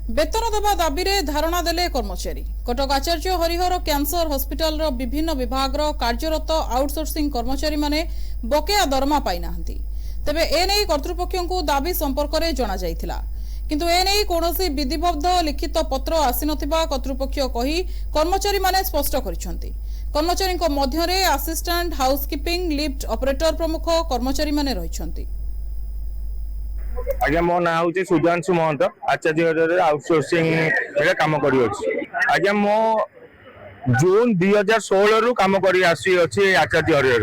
वेतन देवा दाबी रे धारणा देले कर्मचारी। कटक आचार्य हरिहर कैंसर हॉस्पिटल रो विभिन्न विभाग रो कार्यरत आउटसोर्सिंग कर्मचारी माने बकेया दरमा पाई नाहंती। तबे एने कर्तृपक्षों को दाबी संपर्क रे जणा जायथिला, किंतु एने कोनोसी विधिबद्ध लिखित पत्र आसी नथिबा कर्तृपक्ष कही कर्मचारी माने स्पष्ट करिसंती। कर्मचारी को मध्य रे असिस्टेंट हाउसकीपिंग लिफ्ट ऑपरेटर प्रमुख कर्मचारी माने रहिसंती। आज्ञा मो ना हूँ सुधांशु महंत आचार्य आउटसोर्सिंग काम कर आज्ञा मो जून 2016 रु काम कर आचार्य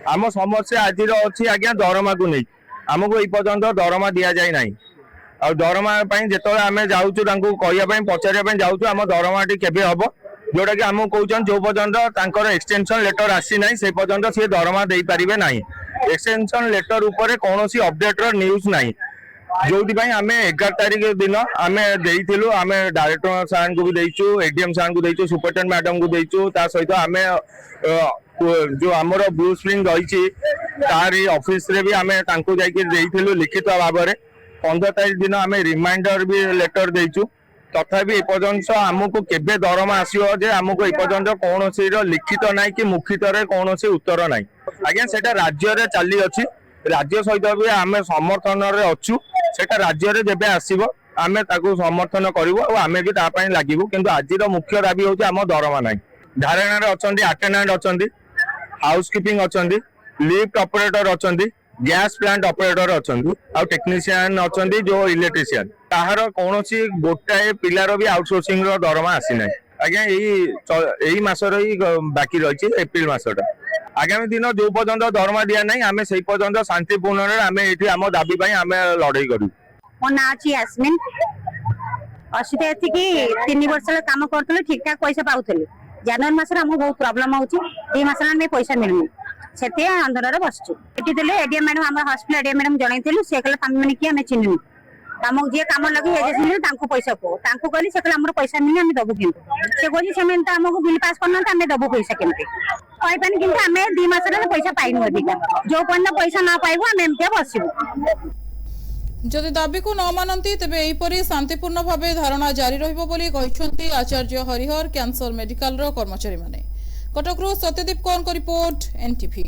आम समस्या आज अच्छी आज्ञा दरमा को नहीं आमको पर्यंत दरमा दि जाए ना आ दरमा जो आम जाऊँ कहवाई पचारे जाऊँ आम दरमा केवे हम जोटा कि आमको कौन जो पर्यंत एक्सटेंशन लेटर आसी ना से पर्यंत सी दरमा दे पारे ना एक्सटेंशन लेटर ऊपर कौन सी अपडेट न्यूज ना जो आम 11 तारिख दिन आम देलु आम डायरेक्टर सार को भी देचु एडीएम सार को देचु सुपरिटेडेंट मैडम को देचु सहित आम जो आमर ब्लू स्प्रिंग रही तार ऑफिस रे भी आम जाइलु लिखित भाव में 15 तारिख दिन आम रिमाइंडर भी लेटर देचु तथापि एपर्यंत आमको केबे दरमा आसियो जे आमको एपर्यंत कौन सी लिखित ना कि मुखित कौन सी उत्तर ना आज्ञा सेटा राज्य रे चली अछि राज्य सहित भी आम समर्थन रे अच्छु सेटा राज्य रे जेबे आसीबो आमे ताकू समर्थन करिवो और आमे भी ता पई लागिवो किंतु आजिर मुख्य दाबी होछि आम दरमा नाही धारणा रे अछंती अटेंडेंट अछंती हाउसकीपिंग अछंती लिफ्ट ऑपरेटर अछंती गैस प्लांट ऑपरेटर अछंती आ टेक्नीशियन अछंती जो इलेक्ट्रीशियन ताहार कोनोसी गोटाए पिलार भी आउटसोर्सिंग रो दरमा आसी नाही आज्ञा एही मासर ही बाकी रही एप्रिल मासटा आगामी दिन जो पर्यंत दरमा दिया नहीं आम से पर्यंत शांतिपूर्ण आम दाबी आम लड़ाई करूँ। मो ना अच्छी यास्मिन असुविधा ये कि 3 वर्ष काम करूँ ठीक ठाक पैसा पाऊली जनवरी मस बहुत प्रोब्लेम हो 2 मास पैसा मिलूनी से आंदोलन बसचु एडीएम मैडम आम हॉस्पिटल एडीएम मैडम जनइलु से कहले तुम मैंने किए चिन्हू तुमको जी कम लगे एजेंसी पैसा कहो कहली से कहले पैसा मिलने आम दबू कि से कहली से आमको बिल पास करना आम दबू पैसा केमती कहपानी कि आम 2 मास पैसा पाइनु अधिका जो पर्यटन पैसा ना पाइबू आम एमती बसबू जदि दाबी को न मानती तेबे एहीपरि शांतिपूर्ण भावे धारणा जारी रहिबो बोली कहिसंती आचार्य हरिहर कैंसर मेडिकल रो कर्मचारी माने। कटकरू सत्यदीप कौर को रिपोर्ट एनटीवी।